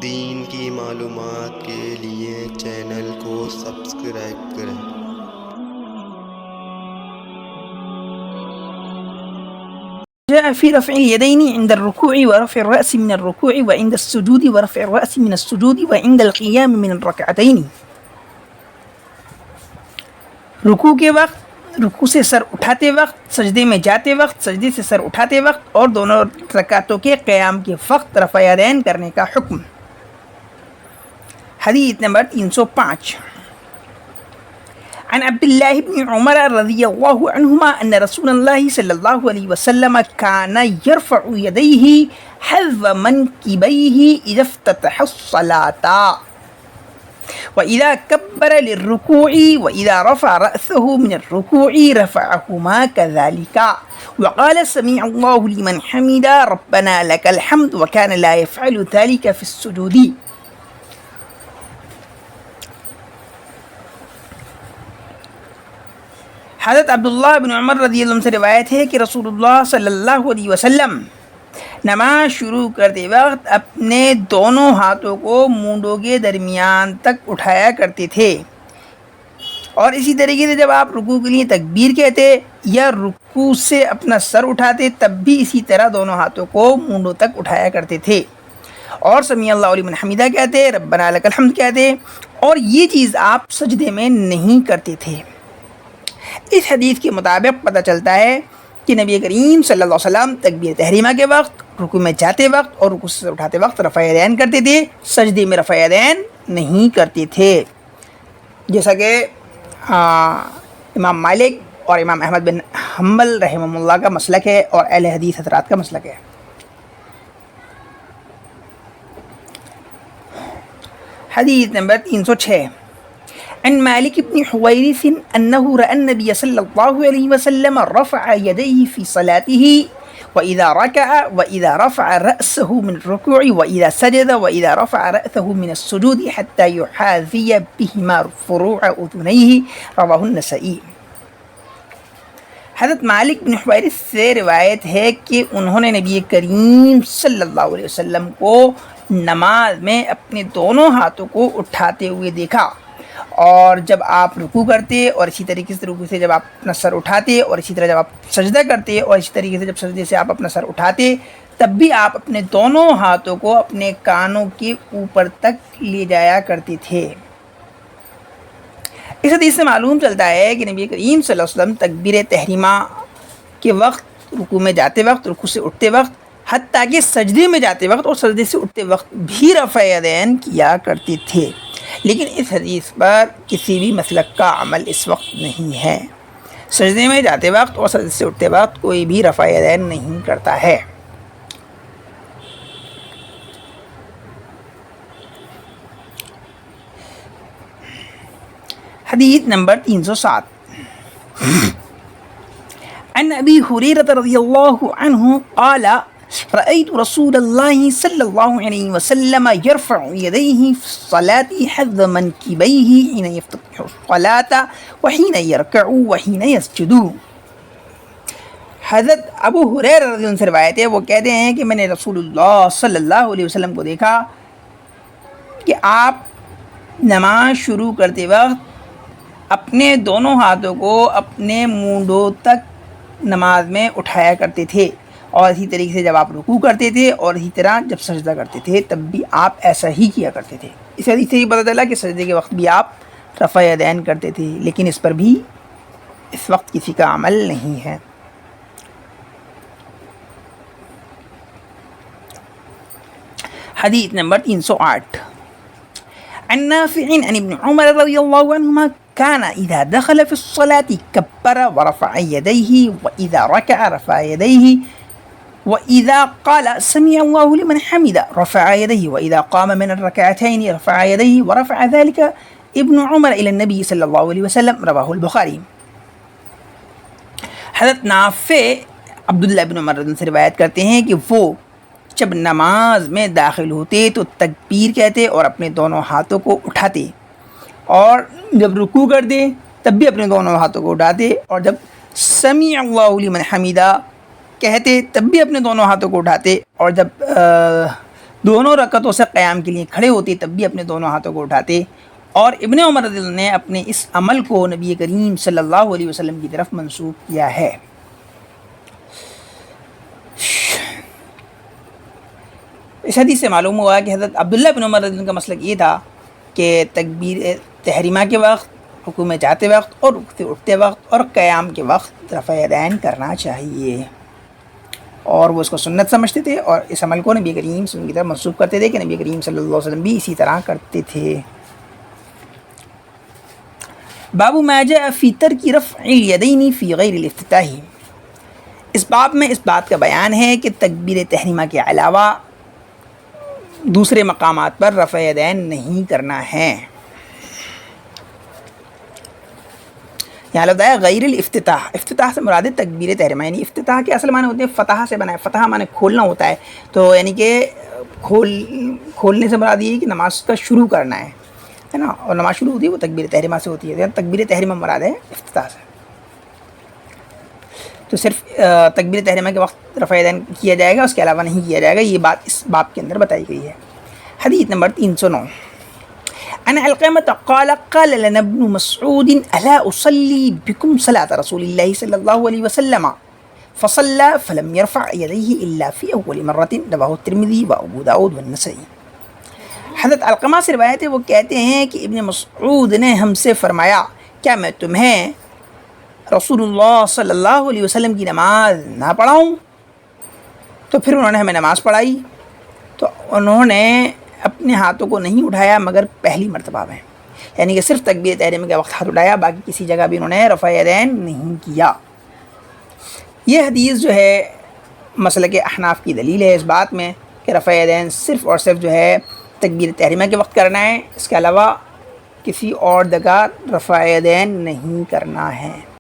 دین کی معلومات کے لیے چینل کو سبسکرائب کریں۔ جاء في رفع اليدين عند الركوع ورفع الرأس من الركوع وعند السجود ورفع الرأس من السجود وعند القيام من الركعتين۔ رکوع کے وقت، رکوع سے سر اٹھاتے وقت، سجدے میں جاتے وقت، سجدے سے سر اٹھاتے وقت اور دونوں رکعتوں کے قیام کے وقت رفع یدین کرنے کا حکم۔ حدیث نمبر 305 عن عبد الله بن عمر رضي الله عنهما أن رسول الله صلى الله عليه وسلم كان يرفع يديه حذو منكبيه إذا افتتح الصلاة وإذا كبر للركوع وإذا رفع رأسه من الركوع رفعهما كذلك وقال سمع الله لمن حمد ربنا لك الحمد وكان لا يفعل ذلك في السجود۔ حضرت عبداللہ بن عمر رضی اللہ عنہ سے روایت ہے کہ رسول اللہ صلی اللہ علیہ وسلم نماز شروع کرتے وقت اپنے دونوں ہاتھوں کو مونڈوں کے درمیان تک اٹھایا کرتے تھے، اور اسی طریقے سے جب آپ رکوع کے لیے تکبیر کہتے یا رکوع سے اپنا سر اٹھاتے تب بھی اسی طرح دونوں ہاتھوں کو مونڈوں تک اٹھایا کرتے تھے، اور سمیع اللہ لمن حمیدہ کہتے، ربنا لک الحمد کہتے، اور یہ چیز آپ سجدے میں نہیں کرتے تھے۔ اس حدیث کے مطابق پتہ چلتا ہے کہ نبی کریم صلی اللہ علیہ وسلم تکبیر تحریمہ کے وقت، رکوع میں جاتے وقت اور رکوع سے اٹھاتے وقت رفع یدین کرتے تھے، سجدے میں رفع یدین نہیں کرتے تھے، جیسا کہ امام مالک اور امام احمد بن حنبل رحمہ اللہ کا مسلک ہے اور اہل حدیث حضرات کا مسلک ہے۔ حدیث نمبر 306 عن مالك بن حويرث أنه رأى النبي صلى الله عليه وسلم رفع يديه في صلاته وإذا ركع وإذا رفع رأسه من الركوع وإذا سجد وإذا رفع رأسه من السجود حتى يحاذي بهما فروع أذنيه رواه النسائی۔ حضرت مالک بن حویرث سے روایت ہے کہ انہوں نے نبی کریم صلی اللہ علیہ وسلم کو نماز میں اپنے دونوں ہاتھوں کو اٹھاتے ہوئے دیکھا، اور جب آپ رکوع کرتے اور اسی طریقے سے رکوع سے جب آپ اپنا سر اٹھاتے اور اسی طرح جب آپ سجدہ کرتے اور اسی طریقے سے جب سجدے سے آپ اپنا سر اٹھاتے تب بھی آپ اپنے دونوں ہاتھوں کو اپنے کانوں کے اوپر تک لے جایا کرتے تھے۔ اس حدیث سے معلوم چلتا ہے کہ نبی کریم صلی اللہ علیہ وسلم تکبیر تحریمہ کے وقت، رکوع میں جاتے وقت، رکوع سے اٹھتے وقت، حتیٰ کہ سجدے میں جاتے وقت اور سجدے سے اٹھتے وقت بھی رفع یدین کیا کرتے تھے، لیکن اس حدیث پر کسی بھی مسلک کا عمل اس وقت نہیں ہے۔ سجدے میں جاتے وقت اور سجدے سے اٹھتے وقت کوئی بھی رفع یدین نہیں کرتا ہے۔ حدیث نمبر 307 عن ابی ہریرہ رضی اللہ عنہ قال رأيت رسول الله صلى الله عليه وسلم يرفع يديه في الصلاة حذو منكبيه حين يفتتح الصلاة وحين يركع وحين يسجد۔ حضرت ابو ہریرہ رضی اللہ عنہ سے روایت ہے، وہ کہتے ہیں کہ میں نے رسول اللہ صلی اللہ علیہ وسلم کو دیکھا کہ آپ نماز شروع کرتے وقت اپنے دونوں ہاتھوں کو اپنے مونڈوں تک نماز میں اٹھایا کرتے تھے، اور اسی طریقے سے جب آپ رکوع کرتے تھے اور اسی طرح جب سجدہ کرتے تھے تب بھی آپ ایسا ہی کیا کرتے تھے۔ اس حدیث سے یہ پتہ چلا کہ سجدے کے وقت بھی آپ رفع یدین کرتے تھے، لیکن اس پر بھی اس وقت کسی کا عمل نہیں ہے۔ حدیث نمبر 308 عن نافع عن ابن عمر رضی اللہ عنہما كان إذا دخل في الصلاة كبر ورفع يديه وإذا ركع رفع يديه وإذا قال سمع الله لمن حمد رفع يديه وإذا قام من الركعتين رفع يديه ورفع ذلك ابن عمر إلى النبي صلى الله عليه وسلم رواه البخاری۔ حضرت نافع عبداللہ بن عمر سے روایت کرتے ہیں کہ وہ جب نماز میں داخل ہوتے تو تکبیر کہتے اور اپنے دونوں ہاتھوں کو اٹھاتے، اور جب رکوع کرتے تب بھی اپنے دونوں ہاتھوں کو اٹھاتے، اور جب سمیع اللہ لمن حمیدہ کہتے تب بھی اپنے دونوں ہاتھوں کو اٹھاتے، اور جب دونوں رکعتوں سے قیام کے لیے کھڑے ہوتے تب بھی اپنے دونوں ہاتھوں کو اٹھاتے، اور ابن عمر رضی اللہ عنہ نے اپنے اس عمل کو نبی کریم صلی اللہ علیہ وسلم کی طرف منسوب کیا ہے۔ اس حدیث سے معلوم ہوا کہ حضرت عبداللہ بن عمر رضی اللہ عنہ کا مسلک یہ تھا کہ تکبیر تحریمہ کے وقت، رکوع میں جاتے وقت اور رکوع سے اٹھتے وقت اور قیام کے وقت رفع یدین کرنا چاہیے، اور وہ اس کو سنت سمجھتے تھے اور اس عمل کو نبی کریم صلی اللہ علیہ وسلم کی طرف منسوب کرتے تھے کہ نبی کریم صلی اللہ علیہ وسلم بھی اسی طرح کرتے تھے۔ باب ما جاء فی ترک رفع الیدین فی غیر الافتتاح، اس باب میں اس بات کا بیان ہے کہ تکبیر تحریمہ کے علاوہ دوسرے مقامات پر رفع یدین نہیں کرنا ہے۔ یہاں لفظ ہے غیر الافتتاح، افتتاح سے مراد ہے تکبیر تحریمہ، یعنی افتتاح کے اصل معنی ہوتے ہیں فتح سے بنا ہے، فتح معنی کھولنا ہوتا ہے، تو یعنی کہ کھولنے سے مراد یہ ہے کہ نماز کا شروع کرنا ہے نا، اور نماز شروع ہوتی ہے وہ تکبیر تحریمہ سے ہوتی ہے، تکبیر تحریمہ مراد ہے افتتاح سے، تو صرف تکبیر تحریمہ کے وقت رفع یدین کیا جائے گا، اس کے علاوہ نہیں کیا جائے گا، یہ بات اس باب کے اندر بتائی گئی ہے۔ حدیث نمبر 309، عن علقمة قال قال لنا ابن مسعود ألا أصلي بكم صلاة رسول الله صلى الله عليه وسلم فصلى فلم يرفع يديه إلا في أول مرة، رواه الترمذي وأبو داود والنسائی۔ حضرت علقمہ سے روایت ہے، وہ کہتے ہیں کہ ابن مسعود نے ہم سے فرمایا کیا میں تمہیں رسول اللہ صلی اللہ علیہ وسلم کی نماز نہ پڑھاؤں؟ تو پھر انہوں نے ہمیں نماز پڑھائی، تو انہوں نے اپنے ہاتھوں کو نہیں اٹھایا مگر پہلی مرتبہ میں، یعنی کہ صرف تکبیر تحریمہ کے وقت ہاتھ اٹھایا، باقی کسی جگہ بھی انہوں نے رفع یدین نہیں کیا۔ یہ حدیث جو ہے مسلک احناف کی دلیل ہے اس بات میں کہ رفع یدین صرف اور صرف جو ہے تکبیر تحریمہ کے وقت کرنا ہے، اس کے علاوہ کسی اور جگہ رفع یدین نہیں کرنا ہے۔